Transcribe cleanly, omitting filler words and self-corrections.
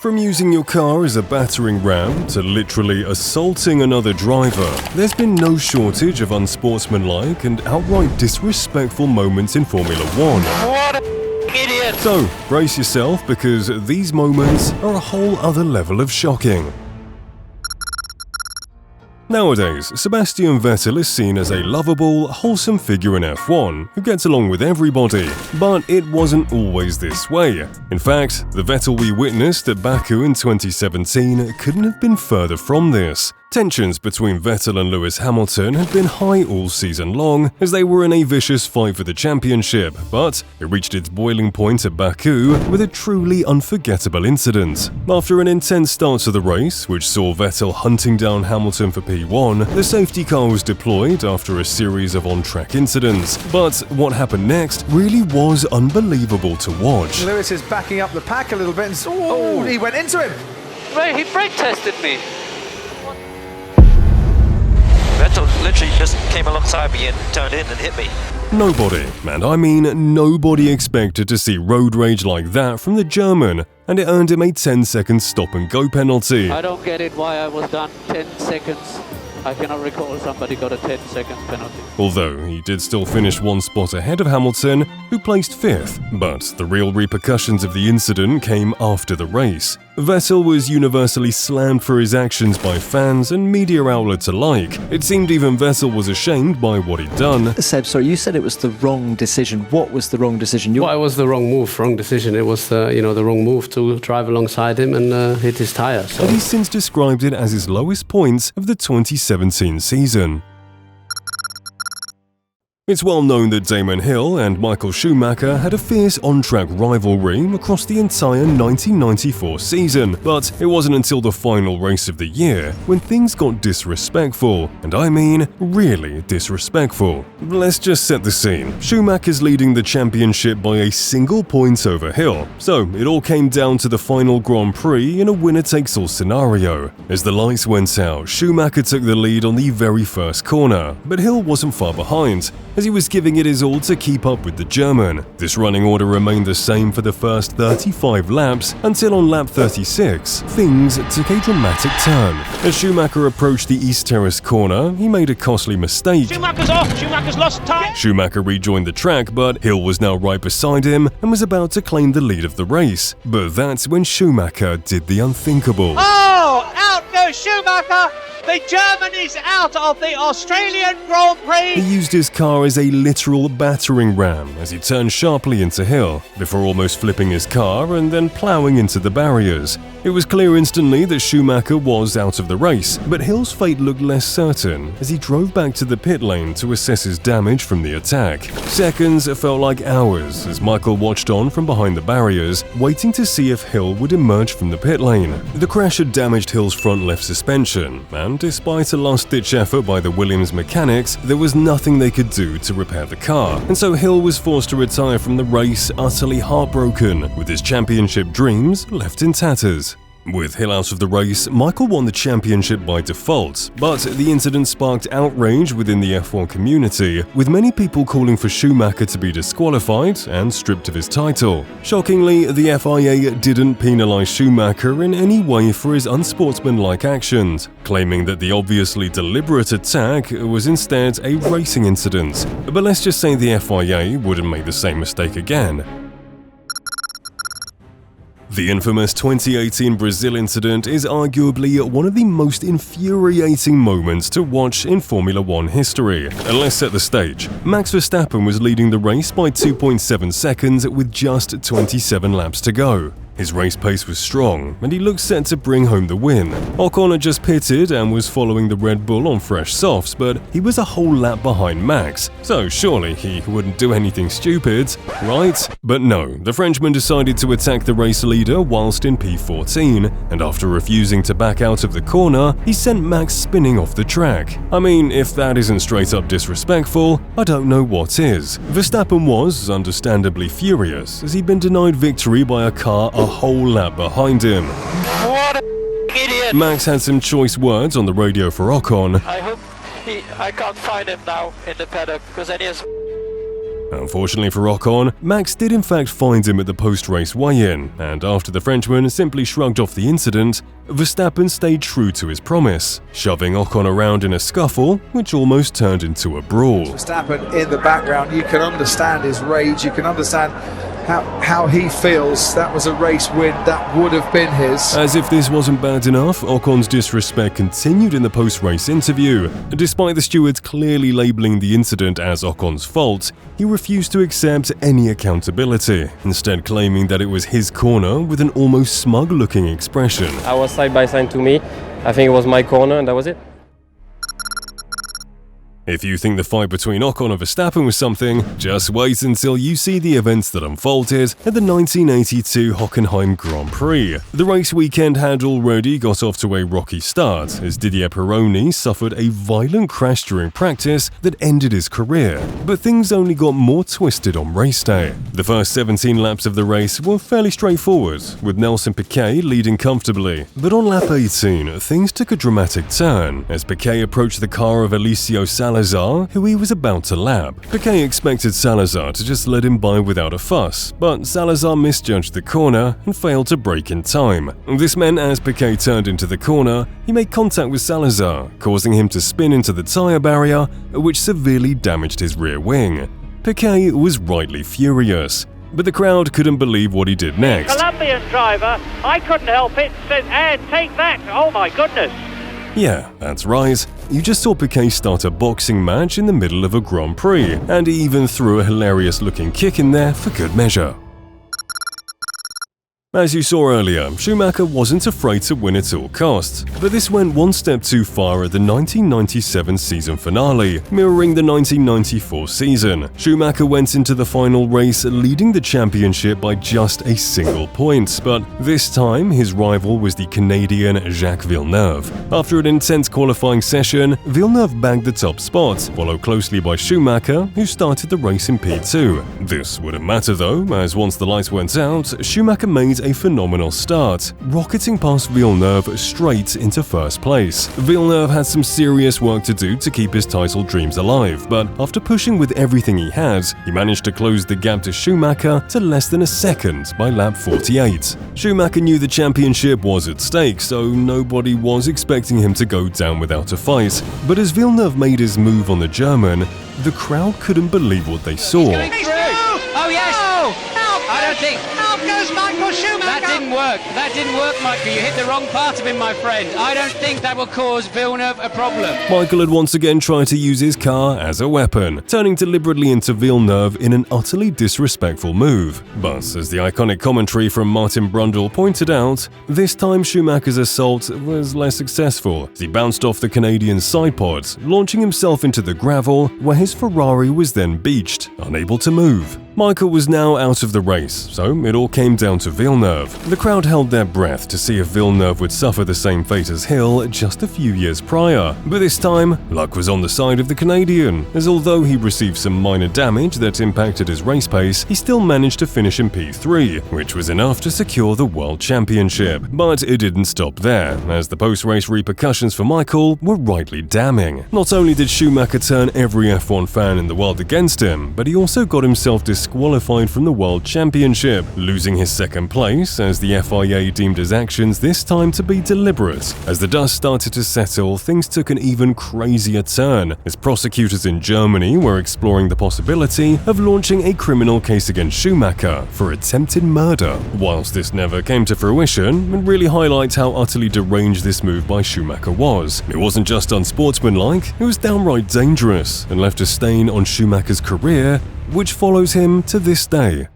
From using your car as a battering ram to literally assaulting another driver, there's been no shortage of unsportsmanlike and outright disrespectful moments in Formula One. What an idiot! So, brace yourself because these moments are a whole other level of shocking. Nowadays, Sebastian Vettel is seen as a lovable, wholesome figure in F1 who gets along with everybody. But it wasn't always this way. In fact, the Vettel we witnessed at Baku in 2017 couldn't have been further from this. Tensions between Vettel and Lewis Hamilton had been high all season long as they were in a vicious fight for the championship, but it reached its boiling point at Baku with a truly unforgettable incident. After an intense start to the race, which saw Vettel hunting down Hamilton for P1, the safety car was deployed after a series of on-track incidents. But what happened next really was unbelievable to watch. Lewis is backing up the pack a little bit and he went into him! Wait, he brake tested me! Vettel literally just came alongside me and turned in and hit me. Nobody, and I mean nobody, expected to see road rage like that from the German, and it earned him a 10-second stop-and-go penalty. I don't get it why I was done 10 seconds. I cannot recall somebody got a 10-second penalty. Although he did still finish one spot ahead of Hamilton, who placed 5th. But the real repercussions of the incident came after the race. Vettel was universally slammed for his actions by fans and media outlets alike. It seemed even Vettel was ashamed by what he'd done. Seb, sorry, you said it was the wrong decision. What was the wrong decision? Well, it was the wrong move, wrong decision. It was the wrong move to drive alongside him and hit his tyre. So. And he's since described it as his lowest points of the 2017 season. It's well known that Damon Hill and Michael Schumacher had a fierce on-track rivalry across the entire 1994 season, but it wasn't until the final race of the year when things got disrespectful, and I mean really disrespectful. Let's just set the scene. Schumacher's leading the championship by a single point over Hill, so it all came down to the final Grand Prix in a winner-takes-all scenario. As the lights went out, Schumacher took the lead on the very first corner, but Hill wasn't far behind, as he was giving it his all to keep up with the German. This running order remained the same for the first 35 laps until on lap 36, things took a dramatic turn. As Schumacher approached the East Terrace corner, he made a costly mistake. Schumacher's off! Schumacher's lost time! Schumacher rejoined the track, but Hill was now right beside him and was about to claim the lead of the race. But that's when Schumacher did the unthinkable. Oh! Out goes Schumacher! The German is out of the Australian Grand Prix! He used his car as a literal battering ram as he turned sharply into Hill, before almost flipping his car and then ploughing into the barriers. It was clear instantly that Schumacher was out of the race, but Hill's fate looked less certain as he drove back to the pit lane to assess his damage from the attack. Seconds felt like hours as Michael watched on from behind the barriers, waiting to see if Hill would emerge from the pit lane. The crash had damaged Hill's front left suspension, and despite a last-ditch effort by the Williams mechanics, there was nothing they could do to repair the car, and so Hill was forced to retire from the race utterly heartbroken, with his championship dreams left in tatters. With Hill out of the race, Michael won the championship by default, but the incident sparked outrage within the F1 community, with many people calling for Schumacher to be disqualified and stripped of his title. Shockingly, the FIA didn't penalise Schumacher in any way for his unsportsmanlike actions, claiming that the obviously deliberate attack was instead a racing incident. But let's just say the FIA wouldn't make the same mistake again. The infamous 2018 Brazil incident is arguably one of the most infuriating moments to watch in Formula One history. And let's set the stage. Max Verstappen was leading the race by 2.7 seconds with just 27 laps to go. His race pace was strong, and he looked set to bring home the win. Ocon had just pitted and was following the Red Bull on fresh softs, but he was a whole lap behind Max, so surely he wouldn't do anything stupid, right? But no, the Frenchman decided to attack the race leader whilst in P14, and after refusing to back out of the corner, he sent Max spinning off the track. I mean, if that isn't straight up disrespectful, I don't know what is. Verstappen was understandably furious, as he'd been denied victory by a car a whole lap behind him. What an idiot! Max had some choice words on the radio for Ocon. I hope I can't find him now in the paddock, because then he has Unfortunately for Ocon, Max did in fact find him at the post-race weigh-in, and after the Frenchman simply shrugged off the incident, Verstappen stayed true to his promise, shoving Ocon around in a scuffle which almost turned into a brawl. Verstappen in the background, you can understand his rage, you can understand how he feels. That was a race win that would have been his. As if this wasn't bad enough, Ocon's disrespect continued in the post-race interview. Despite the stewards clearly labelling the incident as Ocon's fault, he refused to accept any accountability, instead claiming that it was his corner with an almost smug-looking expression. I was side by side to me. I think it was my corner and that was it. If you think the fight between Ocon and Verstappen was something, just wait until you see the events that unfolded at the 1982 Hockenheim Grand Prix. The race weekend had already got off to a rocky start, as Didier Pironi suffered a violent crash during practice that ended his career, but things only got more twisted on race day. The first 17 laps of the race were fairly straightforward, with Nelson Piquet leading comfortably, but on lap 18, things took a dramatic turn as Piquet approached the car of Alessio Salazar, who he was about to lap. Piquet expected Salazar to just let him by without a fuss, but Salazar misjudged the corner and failed to brake in time. This meant as Piquet turned into the corner, he made contact with Salazar, causing him to spin into the tyre barrier, which severely damaged his rear wing. Piquet was rightly furious, but the crowd couldn't believe what he did next. Colombian driver, I couldn't help it, said, and take that, oh my goodness. Yeah, that's right. You just saw Piquet start a boxing match in the middle of a Grand Prix, and he even threw a hilarious-looking kick in there for good measure. As you saw earlier, Schumacher wasn't afraid to win at all costs, but this went one step too far at the 1997 season finale, mirroring the 1994 season. Schumacher went into the final race leading the championship by just a single point, but this time his rival was the Canadian Jacques Villeneuve. After an intense qualifying session, Villeneuve bagged the top spot, followed closely by Schumacher, who started the race in P2. This wouldn't matter though, as once the lights went out, Schumacher made a phenomenal start, rocketing past Villeneuve straight into first place. Villeneuve had some serious work to do to keep his title dreams alive, but after pushing with everything he had, he managed to close the gap to Schumacher to less than a second by lap 48. Schumacher knew the championship was at stake, so nobody was expecting him to go down without a fight, but as Villeneuve made his move on the German, the crowd couldn't believe what they saw. Oh yes! I don't think... Out goes Michael Schumacher! That didn't work, Michael. You hit the wrong part of him, my friend. I don't think that will cause Villeneuve a problem. Michael had once again tried to use his car as a weapon, turning deliberately into Villeneuve in an utterly disrespectful move. But as the iconic commentary from Martin Brundle pointed out, this time Schumacher's assault was less successful, as he bounced off the Canadian's side pod, launching himself into the gravel, where his Ferrari was then beached, unable to move. Michael was now out of the race, so it all came down to Villeneuve. The crowd held their breath to see if Villeneuve would suffer the same fate as Hill just a few years prior, but this time, luck was on the side of the Canadian, as although he received some minor damage that impacted his race pace, he still managed to finish in P3, which was enough to secure the World Championship. But it didn't stop there, as the post-race repercussions for Michael were rightly damning. Not only did Schumacher turn every F1 fan in the world against him, but he also got himself disqualified from the World Championship, losing his second place as the FIA deemed his actions this time to be deliberate. As the dust started to settle, things took an even crazier turn, as prosecutors in Germany were exploring the possibility of launching a criminal case against Schumacher for attempted murder. Whilst this never came to fruition, it really highlights how utterly deranged this move by Schumacher was. It wasn't just unsportsmanlike, it was downright dangerous and left a stain on Schumacher's career, which follows him to this day.